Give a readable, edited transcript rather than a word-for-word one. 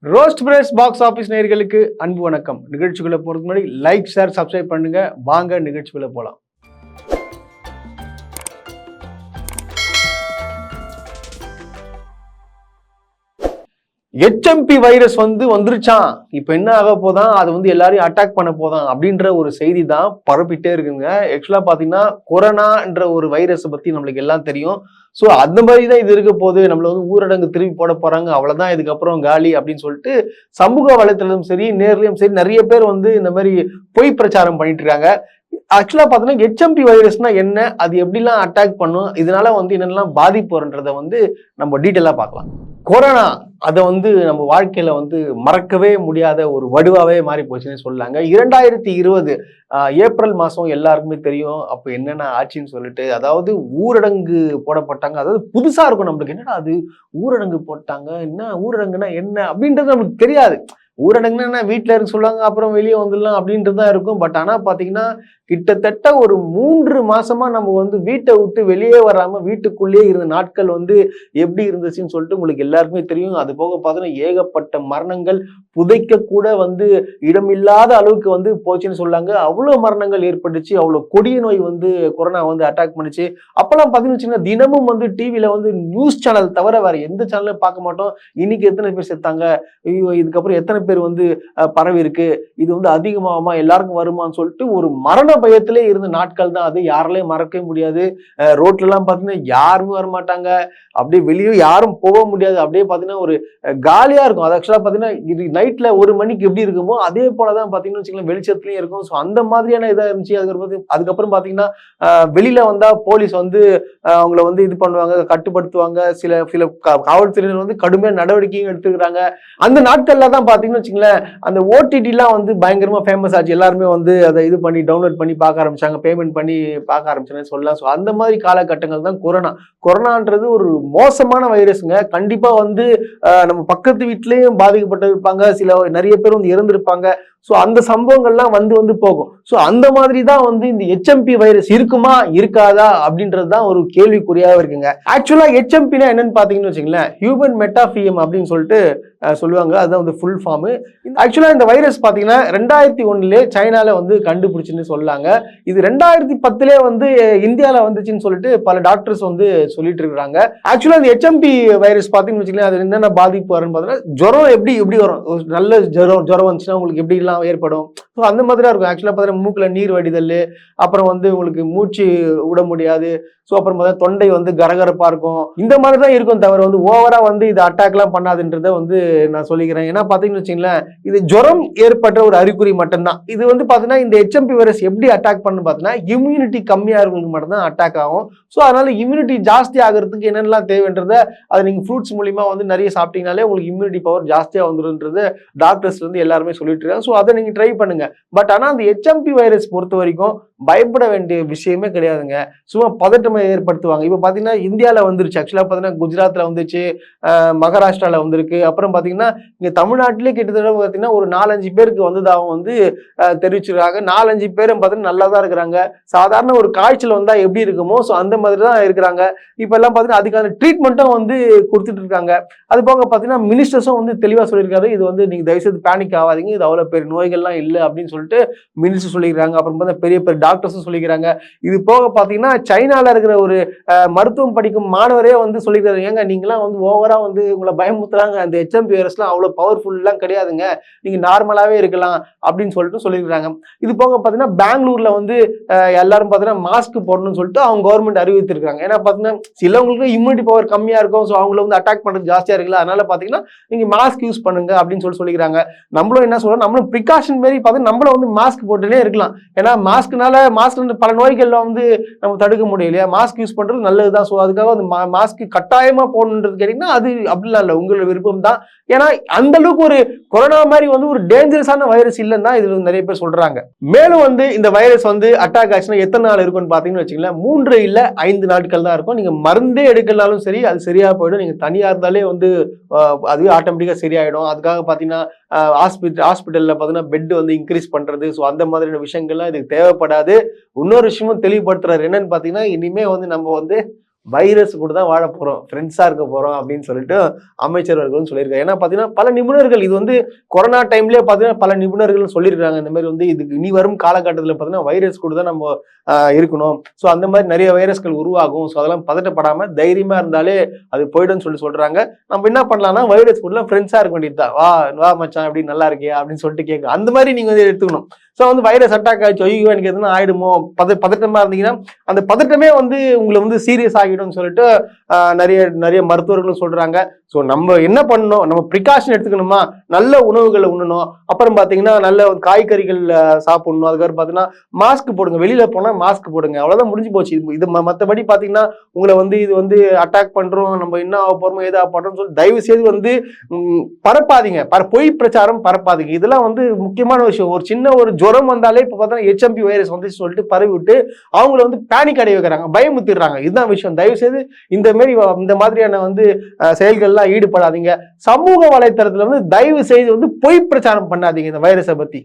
Roast press box office நேயர்களுக்கு அன்பு வணக்கம். நிகழ்ச்சிக்குள்ள போறதுக்கு முன்னாடி லைக், ஷேர், சப்ஸ்கிரைப் பண்ணுங்க. வாங்க நிகழ்ச்சிக்குள்ள போலாம். HMP வைரஸ் வந்துருச்சான். இப்ப என்ன ஆக போதான், அது எல்லாரையும் அட்டாக் பண்ண போதான் அப்படின்ற ஒரு செய்தி தான் பரப்பிட்டே இருக்குங்க. ஆக்சுவலா பாத்தீங்கன்னா கொரோனான்ற ஒரு வைரஸ் பத்தி நம்மளுக்கு எல்லாம் தெரியும். சோ அந்த மாதிரிதான் இது இருக்க போகுது. நம்மள ஊரடங்கு திருப்பி போட போறாங்க, அவ்வளவுதான், இதுக்கப்புறம் காலி அப்படின்னு சொல்லிட்டு சமூக வலைத்தளம் சரி, நேர்லயும் சரி, நிறைய பேர் இந்த மாதிரி பொய் பிரச்சாரம் பண்ணிட்டு இருக்காங்க. ஆக்சுவலா பாத்தீங்கன்னா HMP வைரஸ்னா என்ன, அது எப்படிலாம் அட்டாக் பண்ணும், இதனால என்னென்னலாம் பாதிப்பு வரும்ன்றத நம்ம டீட்டெயிலா பார்க்கலாம். கொரோனா அதை நம்ம வாழ்க்கையில மறக்கவே முடியாத ஒரு வடுவாவே மாறி போச்சுன்னு சொல்லலாங்க. 2020 ஏப்ரல் மாசம் எல்லாருக்குமே தெரியும் அப்ப என்னென்ன ஆச்சுன்னு சொல்லிட்டு. அதாவது ஊரடங்கு போடப்பட்டாங்க. அதாவது புதுசா இருக்கும் நம்மளுக்கு, என்னடா அது ஊரடங்கு போட்டாங்க, என்ன ஊரடங்குனா என்ன அப்படின்றது நமக்கு தெரியாது. ஊரடங்குன்னா என்ன, வீட்டுல இருக்கு சொல்லுவாங்க, அப்புறம் வெளியே வந்துடலாம் அப்படின்றதுதான் இருக்கும். பட் ஆனா பாத்தீங்கன்னா கிட்டத்தட்ட ஒரு 3 மாசமா நம்ம வீட்டை விட்டு வெளியே வராம வீட்டுக்குள்ளேயே இருந்த நாட்கள் எப்படி இருந்துச்சுன்னு சொல்லிட்டு உங்களுக்கு எல்லாருக்குமே தெரியும். அது போக பாத்தீங்கன்னா ஏகப்பட்ட மரணங்கள், புதைக்க கூட இடமில்லாத அளவுக்கு போச்சுன்னு சொல்லாங்க. அவ்வளவு மரணங்கள் ஏற்பட்டுச்சு. அவ்வளவு கொடிய நோய் கொரோனா அட்டாக் பண்ணுச்சு. அப்பெல்லாம் பாத்தீங்கன்னா தினமும் டிவில நியூஸ் சேனல் தவிர வேற எந்த சேனலும் பார்க்க மாட்டோம். இன்னைக்கு எத்தனை பேர் செத்தாங்க, ஐயோ இதுக்கப்புறம் எத்தனை பேர் பரவி இருக்கு, இது அதிகமாகுமா, எல்லாருக்கும் வருமான்னு சொல்லிட்டு ஒரு மரண பயத்திலே இருந்த நாட்கள் தான் அது. யாராலையும் மறக்கவே முடியாது. ரோட்ல எல்லாம் பாத்தீங்கன்னா யாருமே வரமாட்டாங்க, அப்படியே வெளியே யாரும் போக முடியாது. அப்படியே பாத்தீங்கன்னா ஒரு காலியா இருக்கும். அது ஆக்சுவலா பாத்தீங்கன்னா நைட்ல 1 மணிக்கு எப்படி இருக்குமோ அதே போலதான் பாத்தீங்கன்னா வச்சுக்கலாம், வெளிச்சத்துலயும் இருக்கும். ஸோ அந்த மாதிரியான இதா இருந்துச்சு. அதுக்கப்புறம் பாத்தீங்கன்னா வெளியில வந்தா போலீஸ் அவங்கள இது பண்ணுவாங்க, கட்டுப்படுத்துவாங்க. சில சில காவல்துறையினர் கடுமையான நடவடிக்கையும் எடுத்துக்கிறாங்க. அந்த நாட்கள்ல தான் பாத்தீங்கன்னா வச்சுங்களேன், அந்த OTT எல்லாம் பயங்கரமா ஃபேமஸ் ஆச்சு. எல்லாருமே அதை இது பண்ணி டவுன்லோட் பண்ணி பார்க்க ஆரம்பிச்சாங்க, பேமெண்ட் பண்ணி பார்க்க ஆரம்பிச்சாங்கன்னு சொல்லலாம். ஸோ அந்த மாதிரி காலகட்டங்கள் தான் கொரோனான்றது ஒரு மோசமான வைரஸ்ங்க. கண்டிப்பா நம்ம பக்கத்து வீட்லயும் பாதிக்கப்பட்டு இருப்பாங்க, நிறைய பேர் இறந்திருப்பாங்க. சோ அந்த சம்பவங்கள்லாம் போகும். சோ அந்த மாதிரி தான் இந்த HMP வைரஸ் இருக்குமா இருக்காதா அப்படின்றதுதான் ஒரு கேள்விக்குறியா இருக்குங்க. ஆக்சுவலா HMPனா என்னன்னு பாத்தீங்கன்னு வச்சுங்களேன், ஹியூமன் மெட்டாபியம் அப்படின்னு சொல்லிட்டு சொல்லுவாங்க. அதுதான் ஃபுல் ஃபார்ம். ஆக்சுவலா இந்த வைரஸ் பாத்தீங்கன்னா 2001 சைனால கண்டுபிடிச்சுன்னு சொல்லாங்க. இது 2010 இந்தியால வந்துச்சுன்னு சொல்லிட்டு பல டாக்டர்ஸ் சொல்லிட்டு இருக்காங்க. ஆக்சுவலா இந்த HMP வைரஸ் பாத்தீங்கன்னு வச்சுங்களேன், அது என்னென்ன பாதிப்பு வரும்னு பாத்தீங்கன்னா, ஜுரம் எப்படி வரும், நல்ல ஜுரம் வந்துச்சுன்னா உங்களுக்கு எப்படி ஏற்படும், அந்த மாதிரி இருக்கும். ஆக்சுவலா பாத்தீங்கன்னா மூக்குல நீர் வடிதல், அப்புறம் உங்களுக்கு மூச்சு விட முடியாது. சோ அப்புறம் தொண்டை கரகரப்பா இருக்கும். இந்த மாதிரிதான் இருக்கும், தவிர ஓவரா இது அட்டாக் எல்லாம் பண்ணாதுன்றத நான் சொல்லிக்கிறேன். ஏன்னா பாத்தீங்கன்னு வச்சுங்களேன், இது ஜுரம் ஏற்பட்ட ஒரு அறிகுறி மட்டும்தான். இது பாத்தீங்கன்னா இந்த HMP வைரஸ் எப்படி அட்டாக் பண்ணு பாத்தீங்கன்னா, இம்யூனிட்டி கம்மியா இருக்கவங்களுக்கு மட்டும்தான் அட்டாக் ஆகும். சோ அதனால இம்யூனிட்டி ஜாஸ்தி ஆகிறதுக்கு என்னென்னலாம் தேவைன்றத அதை நீங்க ஃப்ரூட்ஸ் மூலியமா நிறைய சாப்பிட்டீங்கனாலே உங்களுக்கு இம்யூனிட்டி பவர் ஜாஸ்தியா வந்துருன்றது டாக்டர்ஸ் எல்லாருமே சொல்லிட்டு இருக்காங்க. சோ அதை நீங்க ட்ரை பண்ணுங்க. பட் ஆனா அந்த HMP வைரஸ் பொறுத்த வரைக்கும் பயப்பட வேண்டிய விஷயமே கிடையாதுங்க. சும்மா பதட்டமா ஏற்படுத்துவாங்க. இப்ப பாத்தீங்கன்னா இந்தியால வந்துருச்சு. ஆக்சுவலா பாத்தீங்கன்னா குஜராத்ல வந்துச்சு, மகாராஷ்டிரால வந்திருக்கு. அப்புறம் பாத்தீங்கன்னா இங்க தமிழ்நாட்டிலே கிட்டத்தட்ட பாத்தீங்கன்னா ஒரு 4-5 பேருக்கு வந்ததாகவும் தெரிவிச்சிருக்காங்க. 4-5 பேரும் பாத்தீங்கன்னா நல்லா தான் இருக்கிறாங்க. சாதாரண ஒரு காய்ச்சல் வந்தா எப்படி இருக்குமோ சோ அந்த மாதிரி தான் இருக்கிறாங்க. இப்ப எல்லாம் பாத்தீங்கன்னா அதுக்கான ட்ரீட்மெண்ட்டும் கொடுத்துட்டு இருக்காங்க. அது போக பாத்தீங்கன்னா மினிஸ்டர்ஸும் தெளிவா சொல்லியிருக்காரு, இது நீங்க தயவுசெய்து பேனிக் ஆகாதீங்க, இது அவ்வளவு பெரிய நோய்கள்லாம் இல்லை அப்படின்னு சொல்லிட்டு மினிஸ்டர் சொல்லிக்கிறாங்க. அப்புறம் பார்த்தா பெரிய பெரிய டாக்டர்ஸும் சொல்லிக்கிறாங்க. இது போக பாத்தீங்கன்னா சைனால இருக்கிற ஒரு மருத்துவம் படிக்கும் மாணவரே சொல்லிக்கிறாரு, ஏங்க நீங்களாம் ஓவரா உங்களை பயமுத்துறாங்க, அந்த HMP வைரஸ்லாம் அவ்வளவு பவர்ஃபுல்லாம் கிடையாதுங்க, நீங்க நார்மலாவே இருக்கலாம் அப்படின்னு சொல்லிட்டு சொல்லியிருக்காங்க. இது போக பாத்தீங்கன்னா பெங்களூர்ல எல்லாரும் பாத்தீங்கன்னா மாஸ்க் போடணும்னு சொல்லிட்டு அவங்க கவர்மெண்ட் அறிவித்திருக்காங்க. ஏன்னா பாத்தீங்கன்னா சிலவங்களுக்கு இம்யூனிட்டி பவர் கம்மியா இருக்கும், ஸோ அவங்களை அட்டாக் பண்றது ஜாஸ்தியா இருக்குல்ல, அதனால பாத்தீங்கன்னா நீங்க மாஸ்க் யூஸ் பண்ணுங்க அப்படின்னு சொல்லிக்கிறாங்க. நம்மளும் என்ன சொல்றோம், நம்மளும் ப்ரிகாஷன் மாரி பாத்தீங்கன்னா நம்மளும் மாஸ்க் போட்டுனே இருக்கலாம். ஏன்னா மாஸ்க்னால பல நோய்கள் நம்ம தடுக்க முடியும் இல்லையா. மாஸ்க் யூஸ் பண்றது நல்லதுதான். ஸோ அதுக்காக மாஸ்க் கட்டாயமா போடணுன்றது கேட்டீங்கன்னா அது அப்படிலாம் இல்லை, உங்களோட விருப்பம் தான். ஏன்னா அந்த அளவுக்கு ஒரு கொரோனா மாதிரி ஒரு டேஞ்சரஸான வைரஸ் இல்லைன்னு தான் இதுல நிறைய பேர் சொல்றாங்க. மேலும் இந்த வைரஸ் அட்டாக் ஆச்சுன்னா எத்தனை நாள் இருக்கும்னு பாத்தீங்கன்னு வச்சுங்களேன், 3 இல்ல 5 நாட்கள் தான் இருக்கும். நீங்க மருந்தே எடுக்கலாலும் சரி அது சரியா போயிடும். நீங்க தனியா இருந்தாலே அதுவே ஆட்டோமேட்டிக்கா சரியாயிடும். அதுக்காக பாத்தீங்கன்னா ஹாஸ்பிட்டல்ல பாத்தீங்கன்னா பெட் இன்க்ரீஸ் பண்றது, ஸோ அந்த மாதிரியான விஷயங்கள்லாம் இதுக்கு தேவைப்படாது. இன்னொரு விஷயமும் தெளிவுபடுத்துறாரு, என்னன்னு பாத்தீங்கன்னா இனிமே நம்ம வைரஸ் கூட தான் வாழ போறோம், ஃப்ரெண்ட்ஸா இருக்க போறோம் அப்படின்னு சொல்லிட்டு அமைச்சர் அவர்கள் சொல்லியிருக்காரு. ஏன்னா பாத்தீங்கன்னா பல நிபுணர்கள் இது வந்து கொரோனா டைம்லயே பாத்தீங்கன்னா பல நிபுணர்கள் சொல்லியிருக்காங்க இந்த மாதிரி வந்து இதுக்கு இனி வரும் காலகட்டத்தில் பாத்தீங்கன்னா வைரஸ் கூட தான் நம்ம இருக்கணும். ஸோ அந்த மாதிரி நிறைய வைரஸ்கள் உருவாகும். ஸோ அதெல்லாம் பதட்டப்படாம தைரியமா இருந்தாலே அது போயிடும்னு சொல்றாங்க. நம்ம என்ன பண்ணலாம்னா வைரஸ் கூட ஃப்ரெண்ட்ஸா இருக்க வேண்டியதுதான். வா வா மச்சான் அப்படி நல்லா இருக்கியா அப்படின்னு சொல்லிட்டு கேட்க அந்த மாதிரி நீங்க வந்து எடுத்துக்கணும். ஸோ வந்து வைரஸ் அட்டாக் ஆச்சு ஐயோ எனக்கு எதுனா ஆயிடுமோ பதட்டமா இருந்தீங்கன்னா அந்த பதட்டமே வந்து உங்களை வந்து சீரியஸ் ஆகிடும் சொல்லிட்டு நிறைய நிறைய மருத்துவர்களும் சொல்றாங்க. ஸோ நம்ம என்ன பண்ணணும், நம்ம ப்ரிகாஷன் எடுத்துக்கணுமா, நல்ல உணவுகளை உண்ணணும், அப்புறம் பாத்தீங்கன்னா நல்ல காய்கறிகள் சாப்பிடணும், அதுக்கப்புறம் பாத்தீங்கன்னா மாஸ்க் போடுங்க, வெளியில போனா மாஸ்க் போடுங்க, அவ்வளவுதான் முடிஞ்சு போச்சு. இது மற்றபடி பாத்தீங்கன்னா உங்களை வந்து இது வந்து அட்டாக் பண்றோம், நம்ம என்ன ஆக போறோமோ ஏதா பண்றோம்னு சொல்லி தயவு செய்து வந்து பரப்பாதீங்க, பொய் பிரச்சாரம் பரப்பாதீங்க. இதெல்லாம் வந்து முக்கியமான விஷயம். ஒரு சின்ன ஒரு ஜுரம் வந்தாலே இப்ப பார்த்தா HMP வைரஸ் வந்து சொல்லிட்டு பரவி விட்டு அவங்களை வந்து பேனிக் அடைய வைக்கிறாங்க, பயமுத்திடுறாங்க. இதுதான் விஷயம். தயவு செய்து இந்த மாதிரியான வந்து செயல்கள்லாம் ஈடுபடாதீங்க. சமூக வலைத்தளத்துல வந்து தயவு செய்து வந்து பொய் பிரச்சாரம் பண்ணாதீங்க இந்த வைரஸை பத்தி.